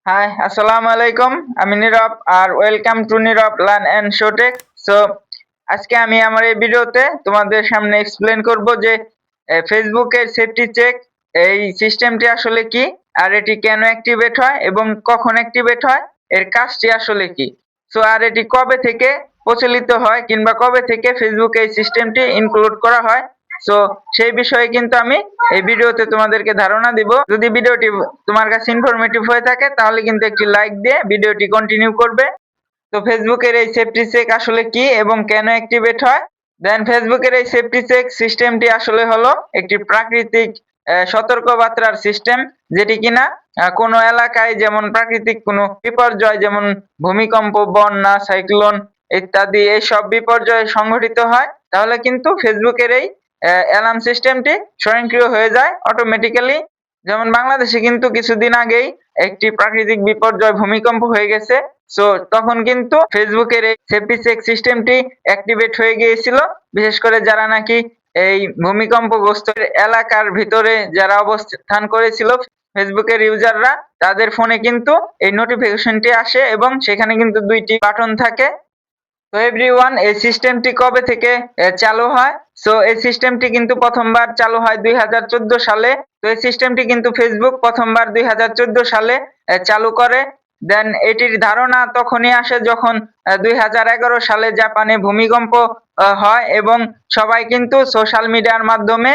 High, আসসালামু আলাইকুম। আমি নীরব আর welcome to Nirob learn and show tech. So আজকে আমি আমার এই ভিডিওতে তোমাদের সামনে এক্সপ্লেন করব যে ফেসবুকের সেফটি চেক এই সিস্টেমটি আসলে কি, আর এটি কেন অ্যাক্টিভেট হয় এবং কখন অ্যাক্টিভেট হয়, এর কাজটি আসলে কি। সো আর এটি কবে থেকে প্রচলিত হয় কিংবা কবে থেকে ফেসবুকে এই সিস্টেমটি ইনক্লুড করা হয়। সো সেই বিষয়ে কিন্তু আমি এই ভিডিওতে তোমাদেরকে ধারণা দিব। যদি ভিডিওটি তোমার কাছে ইনফরমেটিভ হয়ে থাকে তাহলে কিন্তু একটি লাইক দিয়ে ভিডিওটি কন্টিনিউ করবে। তো ফেসবুকের এই সেফটি চেক আসলে কি এবং কেন অ্যাক্টিভেট হয়। দেন ফেসবুকের এই সেফটি চেক সিস্টেমটি আসলে হলো একটি প্রাকৃতিক সতর্কবার্তার সিস্টেম, যেটি কিনা কোনো এলাকায় যেমন প্রাকৃতিক কোনো বিপর্যয় যেমন ভূমিকম্প, বন্যা, সাইক্লোন ইত্যাদি এইসব বিপর্যয় সংঘটিত হয়, তাহলে কিন্তু ফেসবুকের এই অ্যালার্ম সিস্টেমটি স্বয়ংক্রিয় হয়ে যায় অটোমেটিক্যালি। যেমন বাংলাদেশে কিন্তু কিছুদিন আগেই একটি প্রাকৃতিক বিপর্যয় ভূমিকম্প হয়ে গেছে। সো তখন কিন্তু ফেসবুকের এই সেফটি চেক সিস্টেমটি অ্যাক্টিভেট হয়ে গিয়েছিল, বিশেষ করে যারা নাকি এই ভূমিকম্পগ্রস্ত এলাকার ভিতরে যারা অবস্থান করেছিল, ফেসবুকের ইউজাররা, তাদের ফোনে কিন্তু এই নোটিফিকেশনটি আসে এবং সেখানে কিন্তু দুইটি বাটন থাকে। তো এভরিওয়ান, এই সিস্টেমটি কবে থেকে চালু হয়? সো এই সিস্টেমটি কিন্তু প্রথমবার চালু হয় 2014 সালে। তো এই সিস্টেমটি কিন্তু ফেসবুক প্রথমবার 2014 সালে চালু করে। দেন এটির ধারণা তখনই আসে যখন 2011 সালে জাপানে ভূমিকম্প হয় এবং সবাই কিন্তু সোশ্যাল মিডিয়ার মাধ্যমে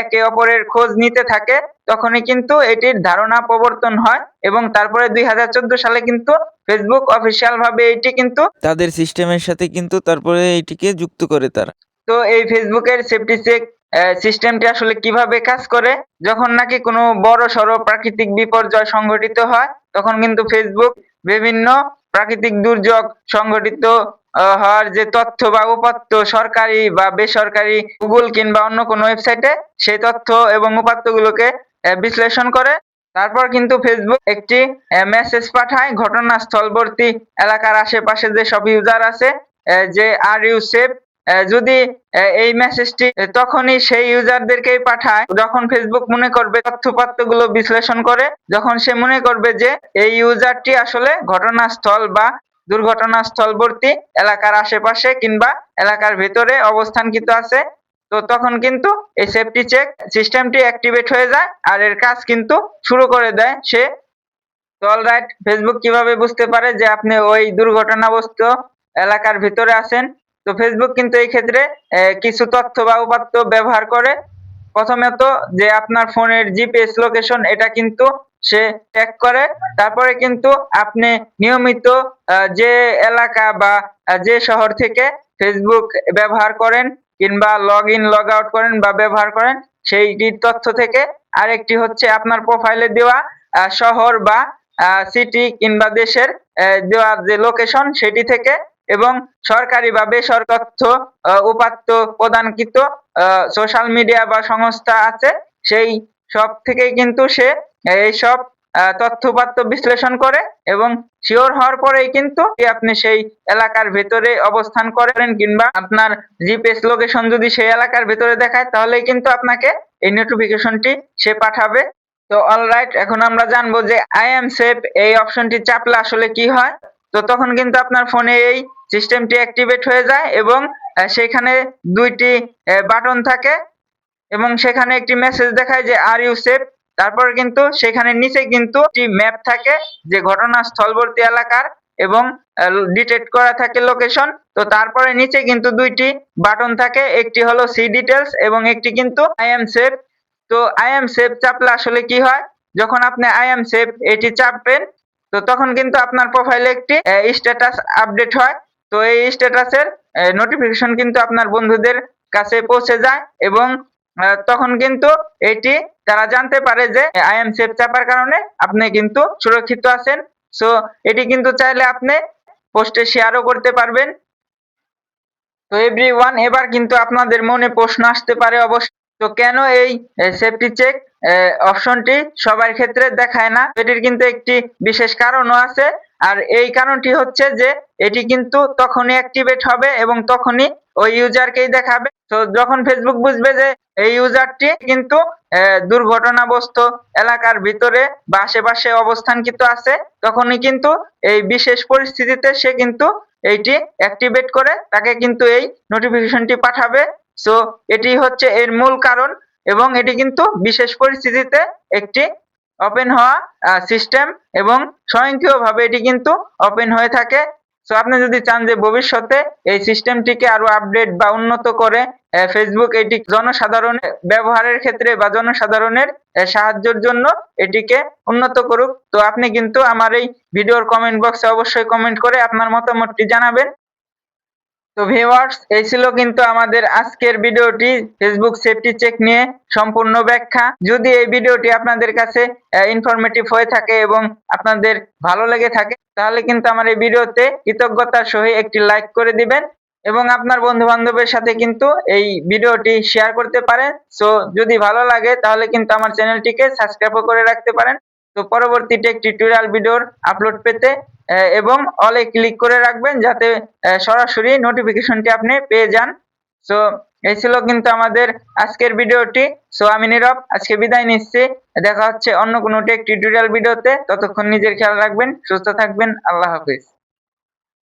একে অপরের খোঁজ নিতে থাকে। তখনই কিন্তু এটির ধারণা প্রবর্তন হয় এবং তারপরে 2014 সালে কিন্তু ফেসবুক অফিসিয়াল ভাবে এটি কিন্তু তাদের সিস্টেমের সাথে কিন্তু তারপরে এইটিকে যুক্ত করে তারা। তো এই ফেসবুকের সেফটি চেক সিস্টেমটি আসলে কিভাবে কাজ করে, যখন নাকি কোনো বড় সড়ো প্রাকৃতিক বিপর্যয় সংঘটিত হয়, তখন কিন্তু ফেসবুক বিভিন্ন প্রাকৃতিক দুর্যোগ সংঘটিত হওয়ার যে তথ্য বা উপাত্ত সরকারি বা বেসরকারি গুগল কিংবা অন্য কোনো ওয়েবসাইটে সেই তথ্য এবং উপাত্তগুলোকে বিশ্লেষণ করে। তারপর কিন্তু ফেসবুক একটি মেসেজ পাঠায় ঘটনাস্থলবর্তী এলাকার আশেপাশে যে সব ইউজার আছে, যে আর ইউ সেফ। যদি এই মেসেজটি তখনই সেই ইউজারদেরকেই পাঠায় যখন ফেসবুক মনে করবে তথ্যপাত্রগুলো বিশ্লেষণ করে, যখন সে মনে করবে যে এই ইউজারটি আসলে ঘটনাস্থল বা দুর্ঘটনাস্থলবর্তী এলাকার আশেপাশে কিংবা এলাকার ভেতরে অবস্থানকৃত আছে, তো তখন কিন্তু এই সেফটি চেক সিস্টেমটি অ্যাক্টিভেট হয়ে যায় আর এর কাজ কিন্তু শুরু করে দেয় সে। তো অলরাইট, ফেসবুক কিভাবে বুঝতে পারে যে আপনি ওই দুর্ঘটনাগ্রস্ত এলাকার ভিতরে আছেন? তো ফেসবুক কিন্তু এই ক্ষেত্রে কিছু তথ্য বা উপাত্ত ব্যবহার করে। প্রথমত, যে আপনার ফোনের জিপিএস লোকেশন এটা কিন্তু সে ট্র্যাক করে। তারপরে কিন্তু আপনি নিয়মিত যে এলাকা বা যে শহর থেকে ফেসবুক ব্যবহার করেন কিংবা লগ ইন লগ আউট করেন বা ব্যবহার করেন, সেইটির তথ্য থেকে। আরেকটি হচ্ছে আপনার প্রোফাইলে দেওয়া শহর বা সিটি কিংবা দেশের দেওয়া যে লোকেশন সেটি থেকে, এবং সরকারি বা বেসরকারি তথ্য উপাত্ত প্রদানকৃত সোশ্যাল মিডিয়া বা সংস্থা আছে, সেই সব থেকেই কিন্তু সে এইসব তথ্য উপাত্ত বিশ্লেষণ করে এবং শিওর হওয়ার পরেই কিন্তু আপনি সেই এলাকার ভেতরে অবস্থান করেন কিংবা আপনার জিপিএস লোকেশন যদি সেই এলাকার ভেতরে দেখায়, তাহলেই কিন্তু আপনাকে এই নোটিফিকেশনটি সে পাঠাবে। তো অলরাইট, এখন আমরা জানবো যে আই এম সেফ এই অপশনটি চাপলে আসলে কি হয়। তো তখন কিন্তু আপনার ফোনে এই সিস্টেমটি অ্যাক্টিভেট হয়ে যায় এবং সেখানে দুইটি বাটন থাকে এবং সেখানে একটি মেসেজ দেখায় যে আর ইউ সেফ। তারপর কিন্তু সেখানে নিচে কিন্তু একটি ম্যাপ থাকে যে ঘটনাস্থলবর্তী এলাকার, এবং ডিটেক্ট করা থাকে লোকেশন। তো তারপরে নিচে কিন্তু দুইটি বাটন থাকে, একটি হলো সি ডিটেলস এবং একটি কিন্তু আই এম সেফ। তো আই এম সেফ চাপলে আসলে কি হয়, যখন আপনি আই এম সেফ এটি চাপবেন, তো তখন কিন্তু আপনার প্রোফাইলে একটি স্ট্যাটাস আপডেট হয়। তো এই স্ট্যাটাসের নোটিফিকেশন কিন্তু আপনার বন্ধুদের কাছে পৌঁছে যায় এবং তখন কিন্তু এটি তারা জানতে পারে যে আই এম সেফ চাপার কারণে আপনি কিন্তু সুরক্ষিত আছেন। সো এটি কিন্তু চাইলে আপনি পোস্টে শেয়ারও করতে পারবেন। তো এভরিওয়ান, এবার কিন্তু আপনাদের মনে প্রশ্ন আসতে পারে অবশ্য, তো কেন এই সেফটি চেক অপশনটি সবার ক্ষেত্রে দেখায় না? এটির কিন্তু একটি বিশেষ কারণও আছে, আর এই কারণটি হচ্ছে যে এটি কিন্তু তখনই অ্যাক্টিভেট হবে এবং তখনই ওই ইউজারকেই দেখাবে। তো যখন ফেসবুক বুঝবে যে এই ইউজারটি কিন্তু দুর্ঘটনাগ্রস্ত এলাকার ভিতরে বা আশেপাশে অবস্থানকৃত আছে, তখনই কিন্তু এই বিশেষ পরিস্থিতিতে সে কিন্তু এইটি অ্যাক্টিভেট করে তাকে কিন্তু এই নোটিফিকেশনটি পাঠাবে। সো এটি হচ্ছে এর মূল কারণ, এবং এটি কিন্তু বিশেষ পরিস্থিতিতে একটি ওপেন হওয়া সিস্টেম, এবং স্বয়ংক্রিয়ভাবে এটি কিন্তু ওপেন হয়ে থাকে। সো আপনি যদি চান যে ভবিষ্যতে এই সিস্টেমটিকে আরো আপডেট বা উন্নত করে ফেসবুক এটি জনসাধারণের ব্যবহারের ক্ষেত্রে বা জনসাধারণের সাহায্যের জন্য এটিকে উন্নত করুক, তো আপনি কিন্তু আমার এই ভিডিওর কমেন্ট বক্সে অবশ্যই কমেন্ট করে আপনার মতামতটি জানাবেন। তো ভিউয়ার্স, এই ছিল কিন্তু আমাদের আজকের ভিডিওটি, ফেসবুক সেফটি চেক নিয়ে সম্পূর্ণ ব্যাখ্যা। যদি এই ভিডিওটি আপনাদের কাছে ইনফরমেটিভ হয়ে থাকে এবং আপনাদের ভালো লেগে থাকে, তাহলে কিন্তু আমার এই ভিডিওতে কৃতজ্ঞতার সহিত একটি লাইক করে দিবেন, এবং আপনার বন্ধু বান্ধবের সাথে কিন্তু এই ভিডিওটি শেয়ার করতে পারেন। সো যদি ভালো লাগে তাহলে কিন্তু আমার চ্যানেলটিকে সাবস্ক্রাইব করে রাখতে পারেন, তো পরবর্তী টেক টিউটোরিয়াল ভিডিওর আপলোড পেতে এবং অলে ক্লিক করে রাখবেন, যাতে সরাসরি নোটিফিকেশনটি আপনি পেয়ে যান। সো এই ছিল কিন্তু আমাদের আজকের ভিডিওটি। সো আমি নীরব আজকে বিদায় নিচ্ছি। দেখা হচ্ছে অন্য কোনো টেক টিউটোরিয়াল ভিডিওতে। ততক্ষণ নিজের খেয়াল রাখবেন, সুস্থ থাকবেন। আল্লাহ হাফিজ।